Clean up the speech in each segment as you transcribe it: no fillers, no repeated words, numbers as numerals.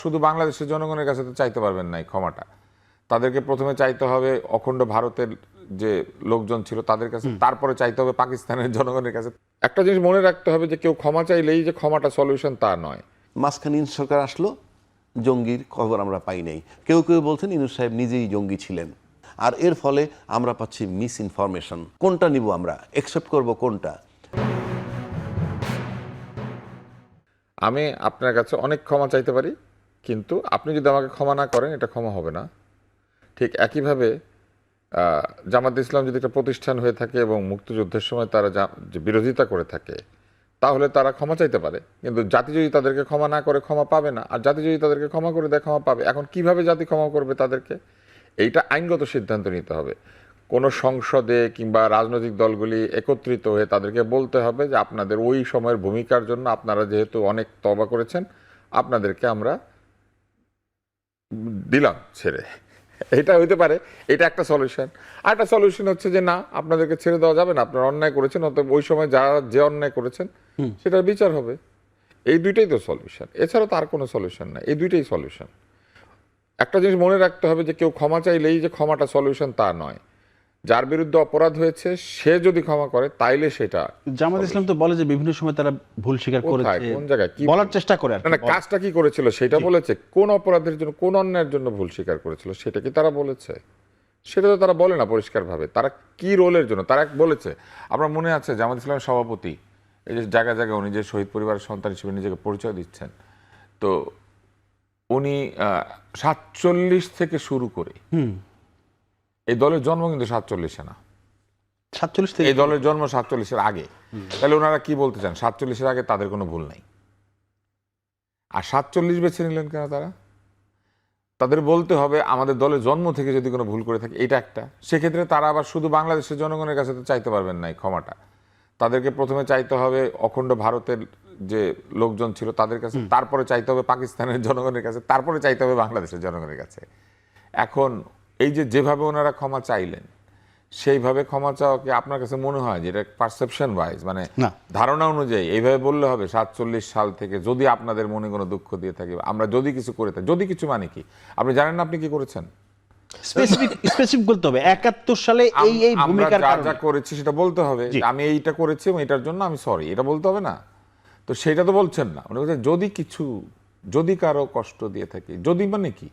শুধু বাংলাদেশের জনগণের কাছে তো চাইতে পারবেন না এই ক্ষমাটা। তাদেরকে প্রথমে চাইতে হবে অখণ্ড ভারতের যে লোকজন ছিল তাদের কাছে, তারপরে চাইতে হবে পাকিস্তানের জনগণের কাছে। একটা জিনিস মনে রাখতে হবে যে কেউ ক্ষমা চাইলেই যে ক্ষমাটা সলিউশন তা নয়। মাঝখানে ইউনূস সরকার আসলো, জঙ্গির খবর আমরা পাই নাই। কেউ কেউ বলছেন ইউনূস সাহেব নিজেই জঙ্গি ছিলেন। আর এর ফলে আমরা পাচ্ছি মিস ইনফরমেশন। কোনটা নিব আমরা, একসেপ্ট করব কোনটা? আমি আপনার কাছে অনেক ক্ষমা চাইতে পারি, কিন্তু আপনি যদি আমাকে ক্ষমা না করেন এটা ক্ষমা হবে না। ঠিক একইভাবে জামাত ইসলাম যদি একটা প্রতিষ্ঠান হয়ে থাকে এবং মুক্তিযুদ্ধের সময় তারা যে বিরোধিতা করে থাকে, তাহলে তারা ক্ষমা চাইতে পারে, কিন্তু জাতি যদি তাদেরকে ক্ষমা না করে ক্ষমা পাবে না, আর জাতি যদি তাদেরকে ক্ষমা করে দেয় ক্ষমা পাবে। এখন কিভাবে জাতি ক্ষমা করবে তাদেরকে, এইটা আইনগত সিদ্ধান্ত নিতে হবে। কোনো সংসদে কিংবা রাজনৈতিক দলগুলি একত্রিত হয়ে তাদেরকে বলতে হবে যে আপনাদের ওই সময়ের ভূমিকার জন্য আপনারা যেহেতু অনেক তওবা করেছেন, আপনাদেরকে আমরা দিলাম ছেড়ে। এটা হইতে পারে, এটা একটা সলিউশন। আর একটা সলিউশন হচ্ছে যে না, আপনাদেরকে ছেড়ে দেওয়া যাবে না, আপনারা অন্যায় করেছেন, অতএব ওই সময় যারা যে অন্যায় করেছেন সেটার বিচার হবে। এই দুইটাই তো সলিউশন, এছাড়া তো আর কোনো সলিউশন নাই, এই দুইটাই সলিউশন। একটা জিনিস মনে রাখতে হবে যে কেউ ক্ষমা চাইলেই যে ক্ষমাটা সলিউশন তা নয়। যার বিরুদ্ধে অপরাধ হয়েছে সে যদি ক্ষমা করে তাইলে সেটা। জামাত ইসলাম তো বলে যে বিভিন্ন সময় তারা ভুল স্বীকার করেছে, কোন জায়গায় কি বলার চেষ্টা করে, না কাজটা কি করেছিল সেটা বলেছে, কোন অপরাধের জন্য কোন অন্যায়ের জন্য ভুল স্বীকার করেছিল সেটা কি তারা বলেছে? সেটা তো তারা বলে না পরিষ্কারভাবে। তারা কি রোলের জন্য তারা বলেছে। আপনার মনে আছে জামাত ইসলামের সভাপতি এই যে জায়গায় জায়গায় উনি যে শহীদ পরিবারের সন্তান হিসেবে নিজেকে পরিচয় দিচ্ছেন, তো উনি 47 থেকে শুরু করে, এই দলের জন্ম কিন্তু 47-এ না, 47 থেকে এই দলের জন্ম 47-এর আগে। তাহলে ওনারা কি বলতে চান? 47-এর আগে তাদের কোনো ভুল নাই, আর 47 বেছে নিলেন কেন তারা? তাদের বলতে হবে আমাদের দলের জন্ম থেকে যদি কোনো ভুল করে থাকে এটা একটা। সেক্ষেত্রে তারা আবার শুধু বাংলাদেশের জনগণের কাছে তো চাইতে পারবেন না এই ক্ষমাটা। তাদেরকে প্রথমে চাইতে হবে অখণ্ড ভারতের যে লোকজন ছিল তাদের কাছে, তারপরে চাইতে হবে পাকিস্তানের জনগণের কাছে, তারপরে চাইতে হবে বাংলাদেশের জনগণের কাছে। এখন এই যে যেভাবে ওনারা ক্ষমা চাইলেন সেইভাবে ক্ষমা চাওয়া কি আপনার কাছে মনে হয় যে এটা পারসেপশন ওয়াইজ, মানে ধারণা অনুযায়ী এইভাবে বললে হবে 47 সাল থেকে যদি আপনাদের মনে কোনো দুঃখ দিয়ে থাকে, আমরা যদি কিছু করে থাকি, যদি কিছু মানে কি আপনি জানেন না আপনি কি করেছেন? স্পেসিফিক বলতে হবে 71 সালে এই এই ভূমিকার কারণে যা করেছি সেটা বলতে হবে, আমি এইটা করেছি এবং এটার জন্য আমি সরি, এটা বলতে হবে না? তো সেটা তো বলছেন না। উনি বলছেন যদি কিছু, যদি কারো কষ্ট দিয়ে থাকি, যদি মানে কি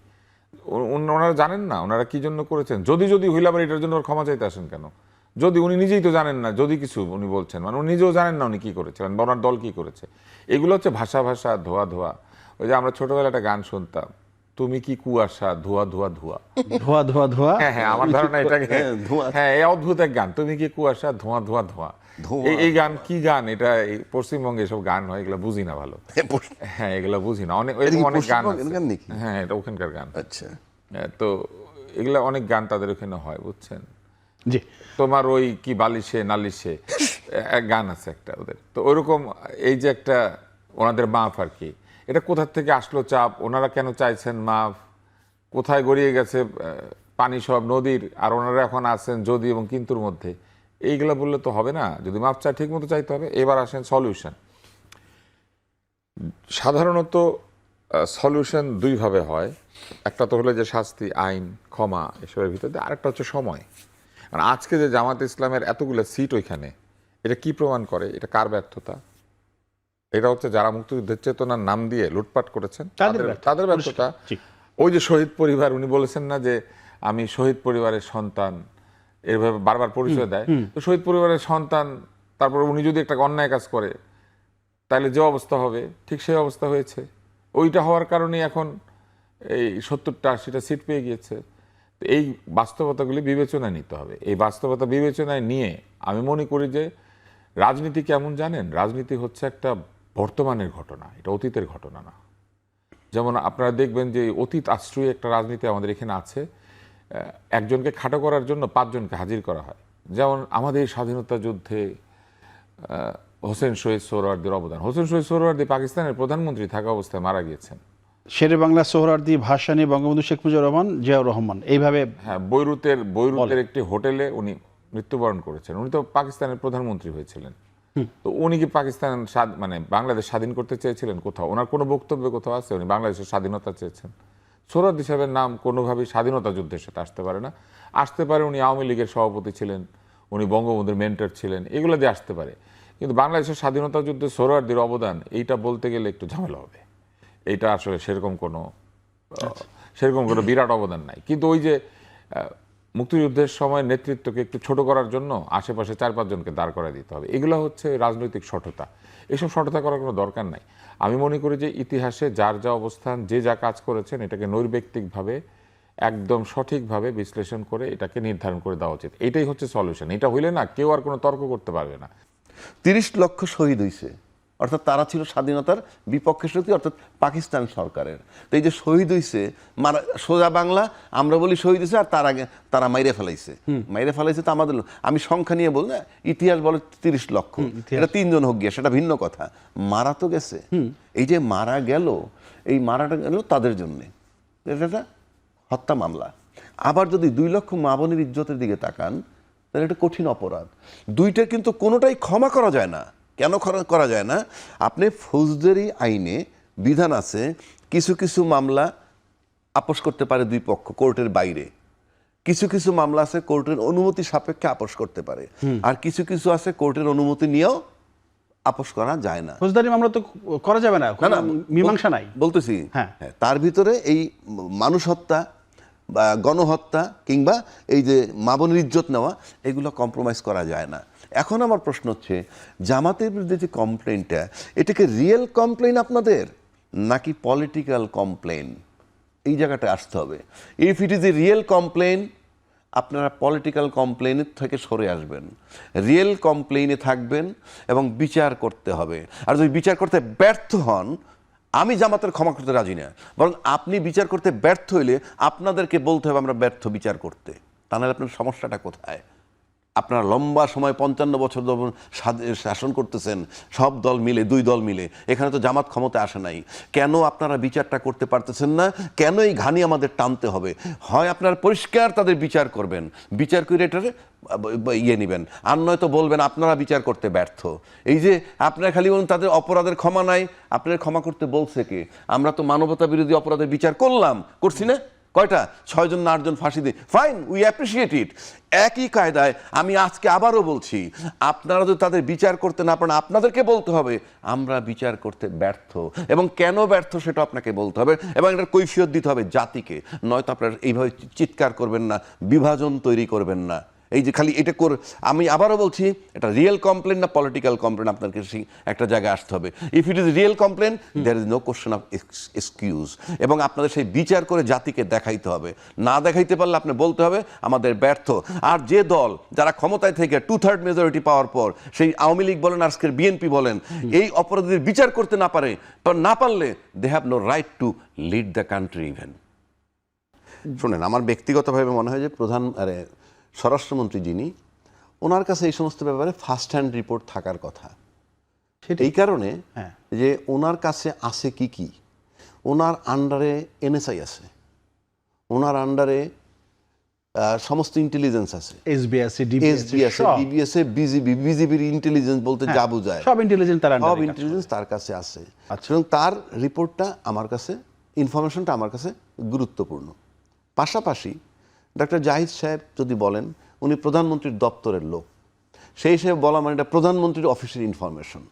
ওনারা জানেন না ওনারা কি জন্য করেছেন? যদি যদি হইলে আবার এটার জন্য ক্ষমা চাইতে আসেন কেন? যদি উনি নিজেই তো জানেন না, যদি কিছু উনি বলছেন মানে উনি নিজেও জানেন না উনি কি করেছিলেন বা ওনার দল কি করেছে। এগুলো হচ্ছে ভাষা ভাষা ধোয়া ধোয়া। ওই যে আমরা ছোটবেলায় একটা গান শুনতাম, তুমি কি কুয়াশা ধোয়া ধোয়া ধোয়া ধোয়া ধোয়া ধোয়া। হ্যাঁ হ্যাঁ, আমার ধারণা এটাকে, হ্যাঁ এই অদ্ভুত এক গান, তুমি কি কুয়াশা ধোঁয়া ধোঁয়া ধোঁয়া। এই গান কি গান? এটা পশ্চিমবঙ্গে এসব গান হয়, এগুলো বুঝি না ভালো। হ্যাঁ এগুলো বুঝি না, অনেক অনেক গান আছে। হ্যাঁ এটা ওখানকার গান। আচ্ছা, তো এগুলা অনেক গান তাদের ওখানে হয়, বুঝছেন? জি, তোমার ওই কি বালিশে নালিশে এক গান আছে একটা ওদের। তো ওইরকম এই যে একটা ওনাদের মাফ আর কি, এটা কোথা থেকে আসলো চাপ, ওনারা কেন চাইছেন মাফ, কোথায় গড়িয়ে গেছে পানি সব নদীর, আর ওনারা এখন আছেন যদি এবং কিন্তুর মধ্যে, এইগুলা বললে তো হবে না। যদি মাফ চাই ঠিক মতো চাইতে হবে। এবার আসেন সলিউশন। সাধারণত সলিউশন দুইভাবে হয়, একটা তো হলো যে শাস্তি, আইন, ক্ষমা, এসবের ভিতরে আরেকটা হচ্ছে সময়। মানে আজকে যে জামাত ইসলামের এতগুলো সিট ওইখানে, এটা কি প্রমাণ করে? এটা কার ব্যর্থতা? এটা হচ্ছে যারা মুক্তিযুদ্ধের চেতনার নাম দিয়ে লুটপাট করেছেন তাদের ব্যর্থতা। ওই যে শহীদ পরিবার, উনি বলেছেন না যে আমি শহীদ পরিবারের সন্তান, এভাবে বারবার পরিচয় দেয়। তো শহীদ পরিবারের সন্তান, তারপর উনি যদি একটা অন্যায় কাজ করে তাহলে যে অবস্থা হবে ঠিক সেই অবস্থা হয়েছে। ওইটা হওয়ার কারণে এখন এই 70-80টা সিট পেয়ে গিয়েছে। তো এই বাস্তবতাগুলি বিবেচনায় নিতে হবে। এই বাস্তবতা বিবেচনায় নিয়ে আমি মনে করি যে রাজনীতি কেমন জানেন? রাজনীতি হচ্ছে একটা বর্তমানের ঘটনা, এটা অতীতের ঘটনা না। যেমন আপনারা দেখবেন যে অতীত আশ্রয়ী একটা রাজনীতি আমাদের এখানে আছে। একজনকে খাটো করার জন্য 5 জনকে হাজির করা হয়। যেমন আমাদের স্বাধীনতা যুদ্ধে হোসেন শহীদ সোহরাওয়ার্দীর অবদান। হোসেন শহীদ সোহরাওয়ার্দী পাকিস্তানের প্রধানমন্ত্রী থাকা অবস্থায় মারা গিয়েছেন। শেরে বাংলা সোহরাওয়ার্দী, ভাসানী, বঙ্গবন্ধু শেখ মুজিবুর রহমান, জিয়াউর রহমান, এইভাবে। হ্যাঁ, বৈরুতের একটি হোটেলে উনি মৃত্যুবরণ করেছেন। উনি তো পাকিস্তানের প্রধানমন্ত্রী হয়েছিলেন। তো উনি কি পাকিস্তান মানে বাংলাদেশ স্বাধীন করতে চেয়েছিলেন? কোথাও ওনার কোনো বক্তব্যে কোথাও আছে উনি বাংলাদেশের স্বাধীনতা চেয়েছেন? সোহরাওয়ার্দী সাহেবের নাম কোনোভাবেই স্বাধীনতা যুদ্ধের সাথে আসতে পারে না। আসতে পারে উনি আওয়ামী লীগের সভাপতি ছিলেন, উনি বঙ্গবন্ধুর মেন্টর ছিলেন, এগুলো দিয়ে আসতে পারে। কিন্তু বাংলাদেশের স্বাধীনতা যুদ্ধে সোহরাওয়ার্দীর অবদান এইটা বলতে গেলে একটু ঝামেলা হবে। এইটা আসলে সেরকম কোনো বিরাট অবদান নাই। কিন্তু ওই যে মুক্তিযুদ্ধের সময় নেতৃত্বকে একটু ছোট করার জন্য আশেপাশে 4-5 জনকে দাঁড় করায় দিতে হবে, এগুলো হচ্ছে রাজনৈতিক সঠতা। এসব সঠতা করার কোনো দরকার নাই। আমি মনে করি যে ইতিহাসে যার যা অবস্থান, যে যা কাজ করেছেন, এটাকে নৈর্ব্যক্তিকভাবে একদম সঠিকভাবে বিশ্লেষণ করে এটাকে নির্ধারণ করে দেওয়া উচিত। এটাই হচ্ছে সলিউশন। এটা হইলে না কেউ আর কোনো তর্ক করতে পারবে না। 30 লক্ষ শহীদ হয়েছে, অর্থাৎ তারা ছিল স্বাধীনতার বিপক্ষে শক্তি, অর্থাৎ পাকিস্তান সরকারের। তো এই যে শহীদ হয়েছে, সোজা বাংলা আমরা বলি শহীদ হয়েছে, আর তার আগে তারা মাইরে ফেলাইছে তো আমাদের আমি সংখ্যা নিয়ে বল না, ইতিহাস বলে 30 লক্ষ, এটা 3 জন হোক গিয়া সেটা ভিন্ন কথা, মারা তো গেছে। এই যে মারা গেল, এই মারাটা গেল তাদের জন্যে, এটা হত্যা মামলা। আবার যদি 2 লক্ষ মা বোনের ইজ্জতের দিকে তাকান, তাহলে এটা কঠিন অপরাধ। দুইটা কিন্তু কোনোটাই ক্ষমা করা যায় না। কেন করা যায় না? আপনি ফৌজদারি আইনে বিধান আছে, কিছু কিছু মামলা আপোষ করতে পারে 2 পক্ষ কোর্টের বাইরে, কিছু কিছু মামলা আছে কোর্টের অনুমতি সাপেক্ষে আপোষ করতে পারে, আর কিছু কিছু আছে কোর্টের অনুমতি নিয়েও আপোষ করা যায় না। ফৌজদারি মামলা তো করা যাবে না, না, মীমাংসা নাই বলতেছি। হ্যাঁ, তার ভিতরে এই মানুষ হত্যা বা গণহত্যা কিংবা এই যে মা বোনের ইজ্জত নেওয়া, এগুলো কম্প্রোমাইজ করা যায় না। এখন আমার প্রশ্ন হচ্ছে, জামাতের বিরুদ্ধে যে কমপ্লেনটা, এটাকে রিয়েল কমপ্লেন আপনাদের নাকি পলিটিক্যাল কমপ্লেন? এই জায়গাটা আসতে হবে। If it is a real complain, আপনারা পলিটিক্যাল কমপ্লেনের থেকে সরে আসবেন, রিয়েল কমপ্লেনে থাকবেন এবং বিচার করতে হবে। আর যদি বিচার করতে ব্যর্থ হন, আমি জামাতের ক্ষমা করতে রাজি না, বরং আপনি বিচার করতে ব্যর্থ হইলে আপনাদেরকে বলতে হবে আমরা ব্যর্থ বিচার করতে। তা নাহলে আপনার সমস্যাটা কোথায়? আপনারা লম্বা সময় 55 বছর শাসন করতেছেন, সব দল মিলে, 2 দল মিলে, এখানে তো জামাত ক্ষমতা আসে নাই। কেন আপনারা বিচারটা করতে পারতেছেন না? কেন এই ঘানি আমাদের টানতে হবে? হয় আপনারা পরিষ্কার তাদের বিচার করবেন, বিচার করে এটারে নেবেন, আর নয়তো বলবেন আপনারা বিচার করতে ব্যর্থ। এই যে আপনারা খালি বলুন তাদের অপরাধের ক্ষমা নাই, আপনাদের ক্ষমা করতে বলছে কে? আমরা তো মানবতা বিরোধী অপরাধের বিচার করছি না? কয়টা? 6 জন না 8 জন ফাঁসি দিই, ফাইন, উই অ্যাপ্রিসিয়েট ইট। একই কায়দায় আমি আজকে আবারও বলছি, আপনারা যদি তাদের বিচার করতে না পারেন, আপনাদেরকে বলতে হবে আমরা বিচার করতে ব্যর্থ, এবং কেন ব্যর্থ সেটা আপনাকে বলতে হবে, এবং এটার কৈফিয়ত দিতে হবে জাতিকে। নয়তো আপনারা এইভাবে চিৎকার করবেন না, বিভাজন তৈরি করবেন না। এই যে খালি এটা আমি আবারও বলছি, এটা রিয়েল কমপ্লেন না পলিটিক্যাল কমপ্লেন, আপনাকে সেই একটা জায়গায় আসতে হবে। If it is real complain, there is no question of excuse, এবং আপনাদের সেই বিচার করে জাতিকে দেখাইতে হবে। না দেখাইতে পারলে আপনি বলতে হবে আমাদের ব্যর্থ। আর যে দল যারা ক্ষমতায় থেকে 2/3 মেজরিটি পাওয়ার পর, সেই আওয়ামী লীগ বলেন আজকের বিএনপি বলেন, এই অপরাধীদের বিচার করতে না পারলে they have no right to lead the country even. শোনেন, আমার ব্যক্তিগতভাবে মনে হয় যে স্বরাষ্ট্রমন্ত্রী যিনি, ওনার কাছে এই সমস্ত ব্যাপারে ফার্স্ট হ্যান্ড রিপোর্ট থাকার কথা। এই কারণে যে ওনার কাছে আছে কি, ওনার আন্ডারে এনএসআই আছে, ওনার আন্ডারে সমস্ত ইন্টেলিজেন্স আছে, এসবি আছে, ডিবিএস, বিজিবির ইন্টেলিজেন্স বলতে যা বোঝায়, সব ইন্টেলিজেন্স তার কাছে আছে। এবং তার রিপোর্টটা আমার কাছে, ইনফরমেশনটা আমার কাছে গুরুত্বপূর্ণ। পাশাপাশি ডক্টর জাহিদ সাহেব যদি বলেন উনি প্রধানমন্ত্রীর দপ্তরের লোক, সেই হিসেবে বলা মানে এটা প্রধানমন্ত্রীর অফিসের ইনফরমেশন।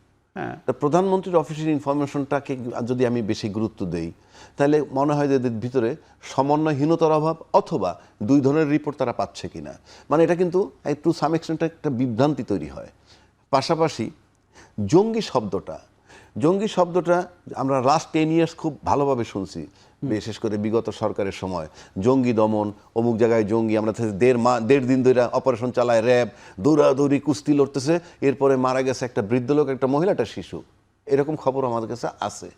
প্রধানমন্ত্রীর অফিসের ইনফরমেশনটাকে যদি আমি বেশি গুরুত্ব দেই, তাহলে মনে হয় যে এদের ভিতরে সমন্বয়হীনতার অভাব, অথবা 2 ধরনের রিপোর্ট তারা পাচ্ছে কিনা। মানে এটা কিন্তু টু সাম এক্সটেন্ট একটা বিভ্রান্তি তৈরি হয়। পাশাপাশি জঙ্গি শব্দটা আমরা লাস্ট 10 ইয়ার্স খুব ভালোভাবে শুনছি, বিশেষ করে বিগত সরকারের সময়। জঙ্গি দমন, অমুক জায়গায় জঙ্গি, আমরা 1.5 দিন ধরে অপারেশন চালায় র্যাব, দৌড়াদৌড়ি কুস্তি লড়তেছে, এরপরে মারা গেছে একটা বৃদ্ধ লোক, একটা মহিলা, একটা শিশু, এরকম খবর আমাদের কাছে আছে।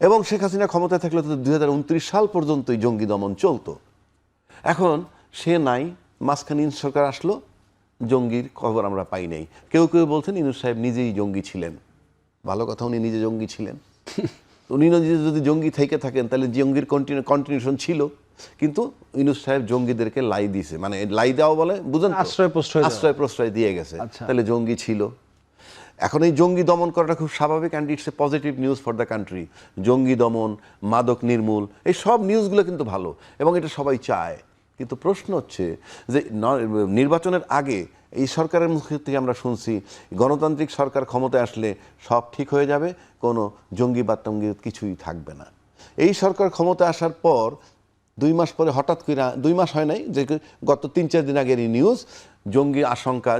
এবং শেখ হাসিনা ক্ষমতায় থাকলে তো 2029 সাল পর্যন্ত এই জঙ্গি দমন চলতো। এখন সে নাই, মাঝখানে সরকার আসলো, জঙ্গির খবর আমরা পাই নাই। কেউ বলছেন ইউনূস সাহেব নিজেই জঙ্গি ছিলেন। ভালো কথা, উনি নিজে জঙ্গি ছিলেন। উনি যদি জঙ্গি থেকে থাকেন তাহলে জঙ্গির কন্টিনিউশন ছিল, কিন্তু ইউনূস সাহেব জঙ্গিদেরকে লাই দিয়েছে, মানে লাই দেওয়া বলে বুঝেন, আশ্রয় প্রশ্রয় দিয়ে গেছে, তাহলে জঙ্গি ছিল। এখন এই জঙ্গি দমন করাটা খুব স্বাভাবিক, and it's a positive news for the country. জঙ্গি দমন, মাদক নির্মূল, এই সব নিউজগুলো কিন্তু ভালো এবং এটা সবাই চায়। কিন্তু প্রশ্ন হচ্ছে যে নির্বাচনের আগে এই সরকারের মুখ থেকে আমরা শুনছি গণতান্ত্রিক সরকার ক্ষমতায় আসলে সব ঠিক হয়ে যাবে, কোনো জঙ্গিবাদ টঙ্গিবাদ কিছুই থাকবে না। এই সরকার ক্ষমতায় আসার পর 2 মাস পরে হঠাৎ করে, 2 মাস হয় নাই, যে গত 3-4 দিন আগের এই নিউজ, জঙ্গি আশঙ্কা,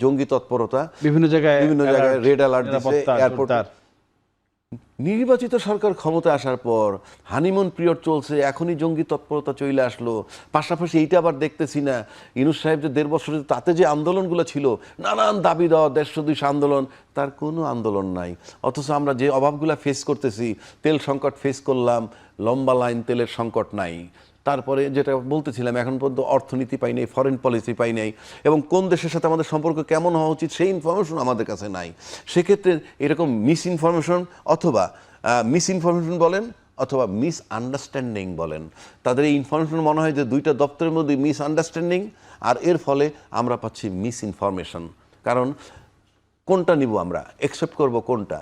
জঙ্গি তৎপরতা, বিভিন্ন জায়গায় রেড অ্যালার্ট দিচ্ছে এয়ারপোর্ট। নির্বাচিত সরকার ক্ষমতায় আসার পর হানিমুন পিরিয়ড চলছে, এখনই জঙ্গি তৎপরতা চলে আসলো। পাশাপাশি এইটা আবার দেখতেছি না, ইউনূস সাহেব যে 1.5 বছর তাতে যে আন্দোলনগুলো ছিল, নানান দাবি দেওয়া, 150-200 আন্দোলন, তার কোনো আন্দোলন নাই। অথচ আমরা যে অভাবগুলো ফেস করতেছি, তেল সংকট ফেস করলাম, লম্বা লাইন, তেলের সংকট নাই। তারপরে যেটা বলতেছিলাম, এখন পর্যন্ত অর্থনীতি পাই নাই, ফরেন পলিসি পাই নাই, এবং কোন দেশের সাথে আমাদের সম্পর্ক কেমন হওয়া উচিত সেই ইনফরমেশন আমাদের কাছে নাই। সেক্ষেত্রে এরকম মিস ইনফরমেশন অথবা বলেন অথবা মিস আন্ডারস্ট্যান্ডিং বলেন, তাদের এই ইনফরমেশন মনে হয় যে 2টা দপ্তরের মধ্যে মিস আন্ডারস্ট্যান্ডিং, আর এর ফলে আমরা পাচ্ছি মিস ইনফরমেশন। কারণ কোনটা নিব আমরা, অ্যাকসেপ্ট করব কোনটা?